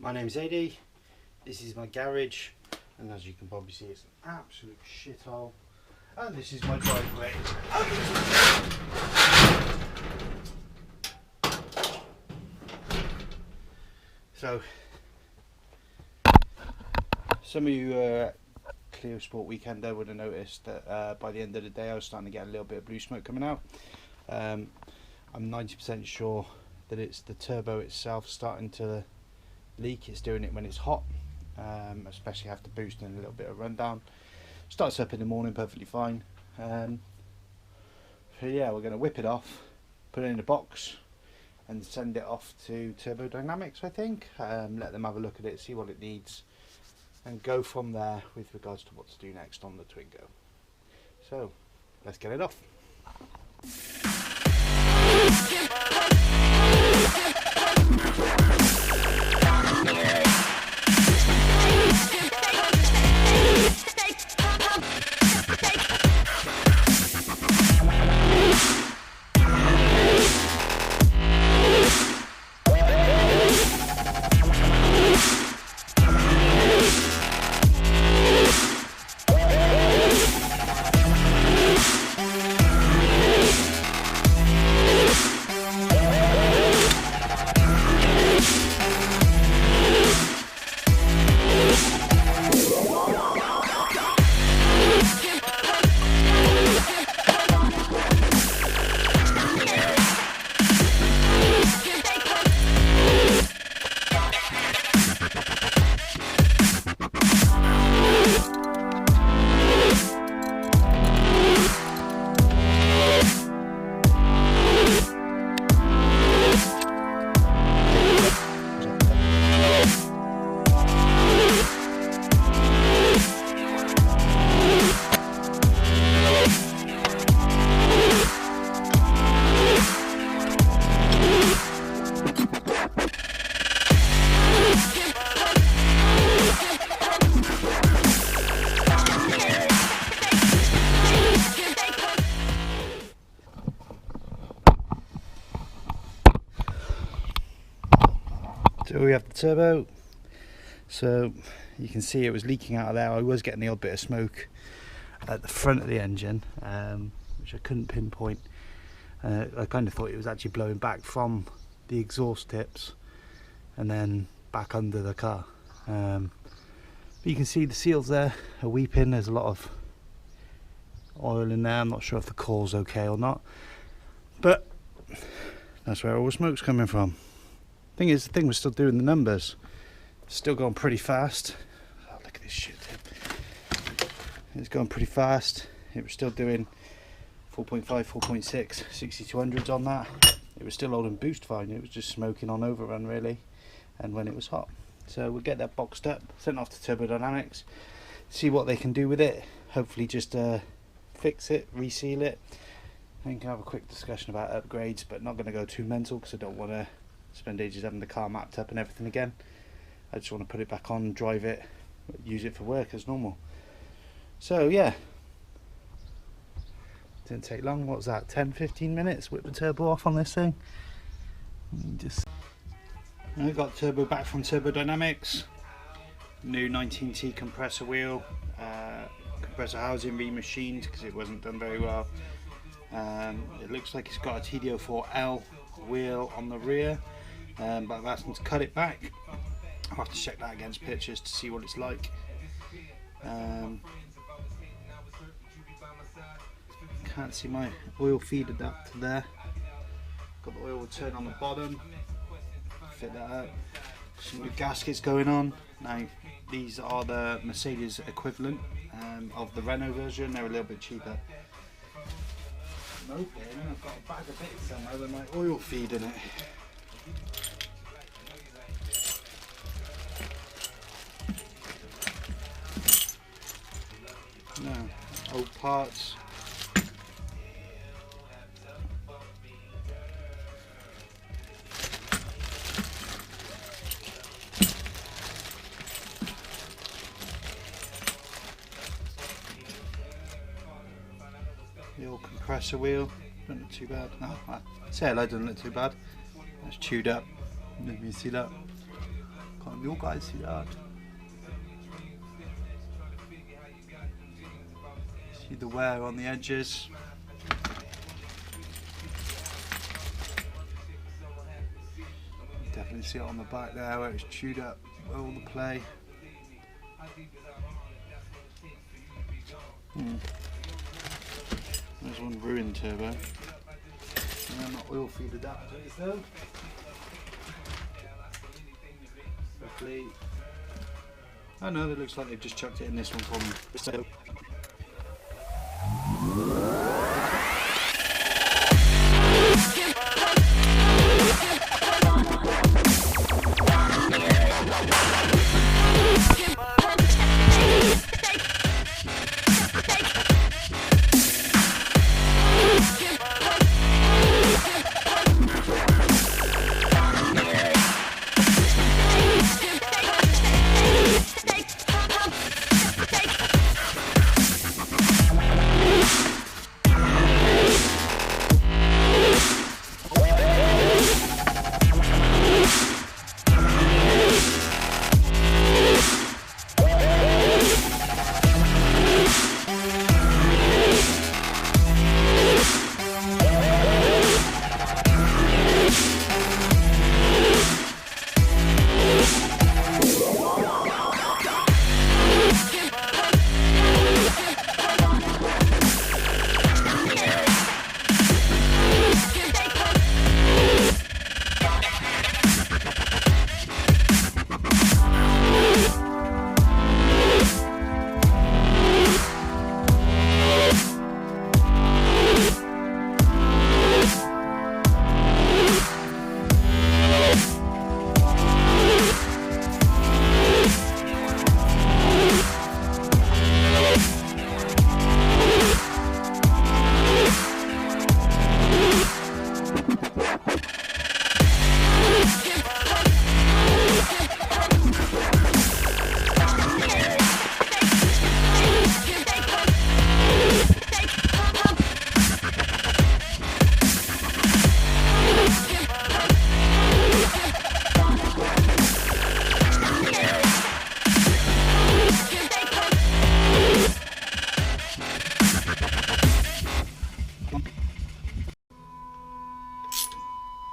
My name's Eddie, this is my garage, and as you can probably see it's an absolute shithole, and this is my driveway. So, some of you at Clear Sport Weekender would have noticed that by the end of the day I was starting to get a little bit of blue smoke coming out. I'm 90% sure that it's the turbo itself starting to leak. It's doing it when it's hot, especially after boosting a little bit of rundown. Starts up in the morning perfectly fine. So yeah, we're going to whip it off, put it in a box and send it off to Turbodynamics, I think. Let them have a look at it, see what it needs, and go from there with regards to what to do next on the Twingo. So let's get it off. So we have the turbo, so you can see it was leaking out of there. I was getting the odd bit of smoke at the front of the engine, which I couldn't pinpoint. I kind of thought it was actually blowing back from the exhaust tips and then back under the car. But you can see the seals there are weeping. There's a lot of oil in there. I'm not sure if the core's okay or not, but that's where all the smoke's coming from. Thing is, the thing was still doing the numbers, still going pretty fast. Oh, look at this shit. It's going pretty fast. It was still doing 4.5, 4.6, 6200s on that. It was still holding boost fine. It was just smoking on overrun really, and when it was hot. So we'll get that boxed up, sent off to Turbodynamics, see what they can do with it. Hopefully just fix it, reseal it, and can have a quick discussion about upgrades, but not going to go too mental because I don't want to spend ages having the car mapped up and everything again. I just want to put it back on, drive it, use it for work as normal. So yeah, didn't take long. What was that, 10-15 minutes? Whip the turbo off on this thing. I got turbo back from Turbodynamics. New 19T compressor wheel, compressor housing remachined because it wasn't done very well. It looks like it's got a TD04L wheel on the rear, but I've asked them to cut it back. I'll have to check that against pictures to see what it's like. Can't see my oil feed adapter there. Got the oil return on the bottom. Fit that up. Some new gaskets going on. Now these are the Mercedes equivalent of the Renault version. They're a little bit cheaper. Okay, I've got a bag of bits somewhere with my oil feed in it. No, old parts. The old compressor wheel, don't look too bad. No, I say hello, doesn't look too bad. It's chewed up. Didn't you see that? from your guys' yard. See the wear on the edges. Definitely see it on the back there where it's chewed up all the play. There's one ruined turbo. And they're not oil feed adapters though. Roughly. Oh no, that looks like they've just chucked it in this one for me. So.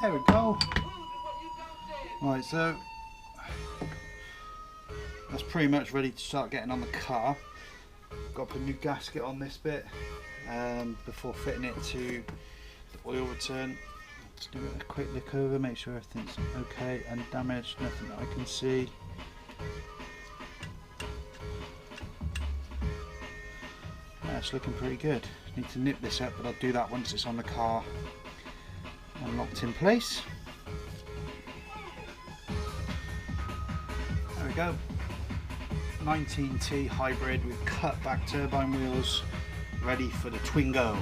There we go. Right, so that's pretty much ready to start getting on the car. Got to put a new gasket on this bit before fitting it to the oil return. Let's do a quick look over, make sure everything's okay, undamaged, nothing that I can see. That's looking pretty good. Need to nip this up, but I'll do that once it's on the car and locked in place. There we go. 19T hybrid with cut back turbine wheels, ready for the Twingo.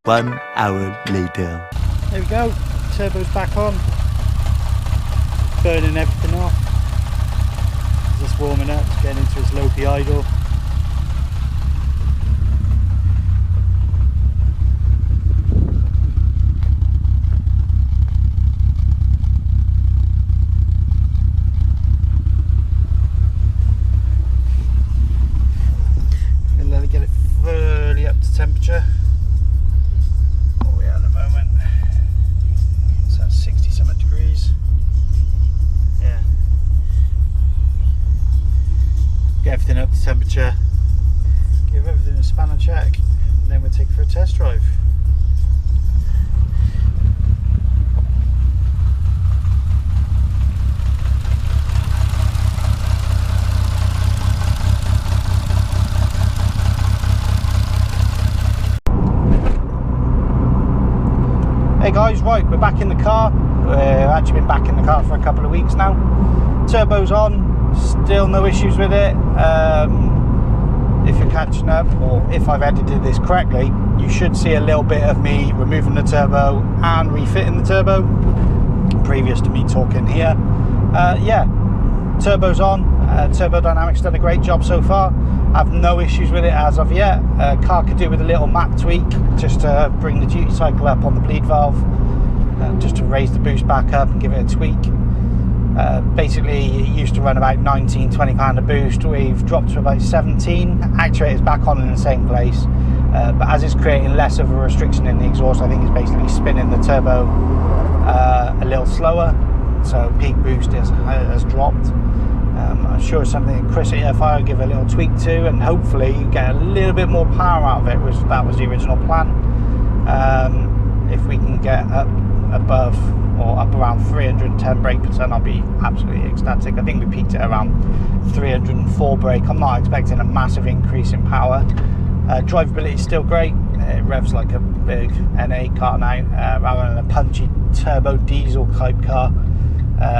One hour later. There we go, turbo's back on, burning everything off, just warming up, it's getting into its low P idle. And let it get it fully up to temperature. 60-something degrees. Yeah. Get everything up to temperature, give everything a spanner check, and then we'll take it for a test drive. car. We've actually been back in the car for a couple of weeks now. Turbo's on, still no issues with it. If you're catching up, or if I've edited this correctly, you should see a little bit of me removing the turbo and refitting the turbo previous to me talking here. Yeah, turbo's on. Turbo Dynamics done a great job so far. I've no issues with it as of yet. Car could do with a little map tweak just to bring the duty cycle up on the bleed valve, just to raise the boost back up and give it a tweak. Basically, it used to run about 19-20 pound a boost. We've dropped to about 17. Actuator's back on in the same place, but as it's creating less of a restriction in the exhaust, I think it's basically spinning the turbo a little slower, so peak boost has dropped. I'm sure it's something that Chris at EFI will give a little tweak to, and hopefully you get a little bit more power out of it, which that was the original plan. If we can get up above or up around 310 brake per ton, I'll be absolutely ecstatic. I think we peaked at around 304 brake. I'm not expecting a massive increase in power. Drivability is still great. It revs like a big NA car now, rather than a punchy turbo diesel type car,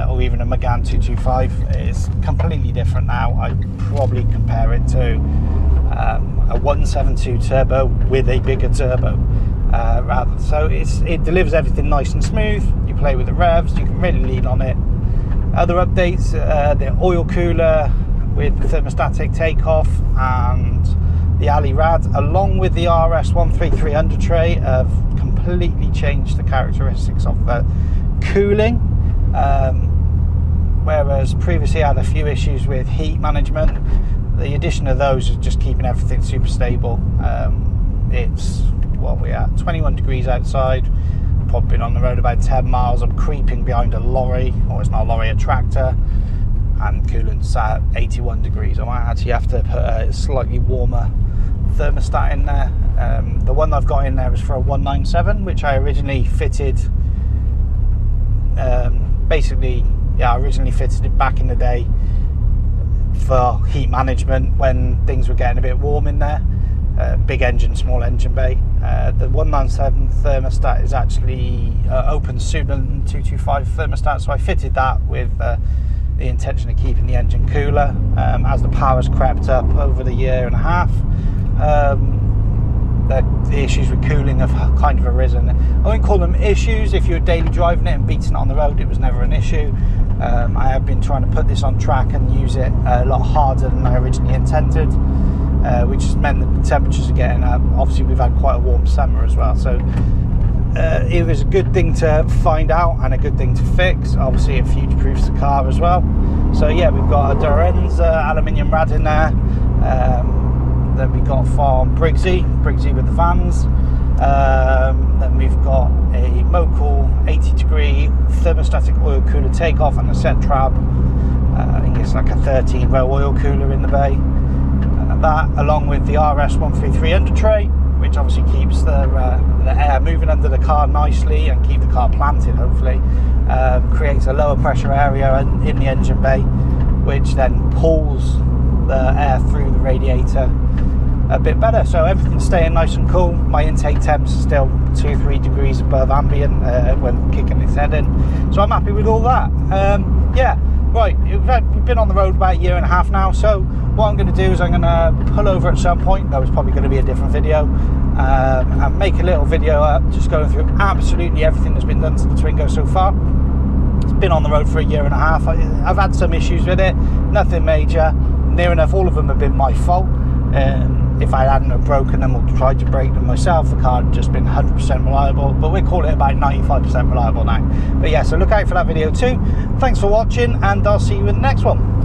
or even a Megane 225. It's completely different now. I'd probably compare it to a 172 turbo with a bigger turbo. So it delivers everything nice and smooth. You play with the revs, you can really lean on it. Other updates, the oil cooler with the thermostatic takeoff and the alley rad, along with the RS133 under tray, have completely changed the characteristics of the cooling. Whereas previously I had a few issues with heat management, the addition of those is just keeping everything super stable. It's what we're at, 21 degrees outside, probably been on the road about 10 miles. I'm creeping behind a lorry, or it's not a lorry, a tractor, and coolant's at 81 degrees. I might actually have to put a slightly warmer thermostat in there. The one I've got in there is for a 197, which I originally fitted, I originally fitted it back in the day for heat management when things were getting a bit warm in there. Big engine, small engine bay. The 197 thermostat is actually open sooner than 225 thermostat, so I fitted that with the intention of keeping the engine cooler. As the power's crept up over the year and a half, the issues with cooling have kind of arisen. I wouldn't call them issues. If you're daily driving it and beating it on the road, it was never an issue. I have been trying to put this on track and use it a lot harder than I originally intended, which has meant that the temperatures are getting up. Obviously we've had quite a warm summer as well, so it was a good thing to find out and a good thing to fix. Obviously it future-proofs the car as well. So yeah, we've got a Dorenza aluminium rad in there. Then we got from Briggsy with the vans. Then we've got a Mocal 80 degree thermostatic oil cooler takeoff and a set trab. I think it's like a 13 row oil cooler in the bay. That, along with the RS133 under tray, which obviously keeps the air moving under the car nicely and keep the car planted, hopefully, creates a lower pressure area in the engine bay, which then pulls the air through the radiator a bit better. So everything's staying nice and cool. My intake temps are still 2-3 degrees above ambient when kicking its head in, so I'm happy with all that. Yeah, right, we've been on the road about a year and a half now, so what I'm going to do is I'm going to pull over at some point. That was probably going to be a different video, and make a little video up just going through absolutely everything that's been done to the Twingo so far. It's been on the road for a year and a half. I've had some issues with it, nothing major. Near enough all of them have been my fault. If I hadn't have broken them or tried to break them myself, the car had just been 100% reliable, but we'll call it about 95% reliable now. But yeah, so look out for that video too. Thanks for watching, and I'll see you in the next one.